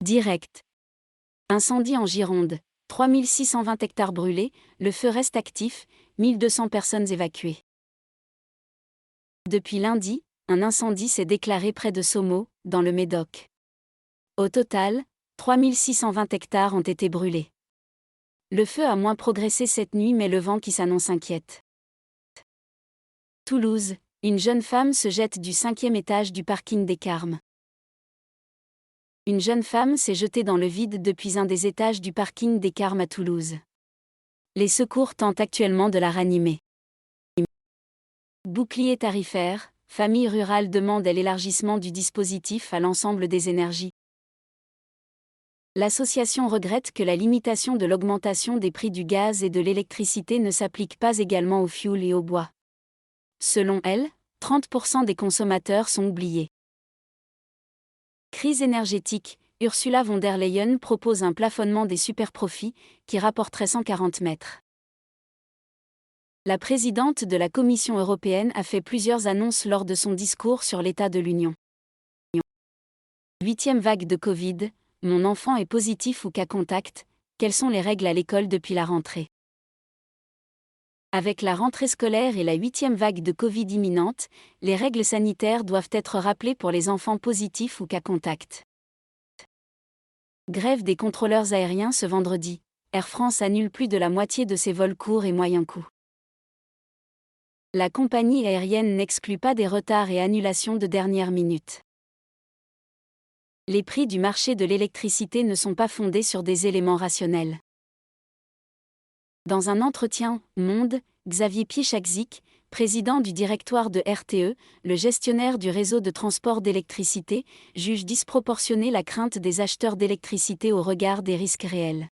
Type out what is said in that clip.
Direct. Incendie en Gironde. 3620 hectares brûlés, le feu reste actif, 1200 personnes évacuées. Depuis lundi, un incendie s'est déclaré près de Saumeau, dans le Médoc. Au total, 3620 hectares ont été brûlés. Le feu a moins progressé cette nuit mais le vent qui s'annonce inquiète. Toulouse, une jeune femme se jette du 5e étage du parking des Carmes. Une jeune femme s'est jetée dans le vide depuis un des étages du parking des Carmes à Toulouse. Les secours tentent actuellement de la ranimer. Bouclier tarifaire, Famille Rurale demande l'élargissement du dispositif à l'ensemble des énergies. L'association regrette que la limitation de l'augmentation des prix du gaz et de l'électricité ne s'applique pas également au fioul et au bois. Selon elle, 30% des consommateurs sont oubliés. Crise énergétique, Ursula von der Leyen propose un plafonnement des superprofits, qui rapporterait 140 mètres. La présidente de la Commission européenne a fait plusieurs annonces lors de son discours sur l'état de l'Union. 8e vague de Covid, mon enfant est positif ou cas contact, quelles sont les règles à l'école depuis la rentrée? Avec la rentrée scolaire et la 8e vague de Covid imminente, les règles sanitaires doivent être rappelées pour les enfants positifs ou cas contact. Grève des contrôleurs aériens ce vendredi. Air France annule plus de la moitié de ses vols courts et moyens coûts. La compagnie aérienne n'exclut pas des retards et annulations de dernière minute. Les prix du marché de l'électricité ne sont pas fondés sur des éléments rationnels. Dans un entretien, Monde, Xavier Piechakzik, président du directoire de RTE, le gestionnaire du réseau de transport d'électricité, juge disproportionnée la crainte des acheteurs d'électricité au regard des risques réels.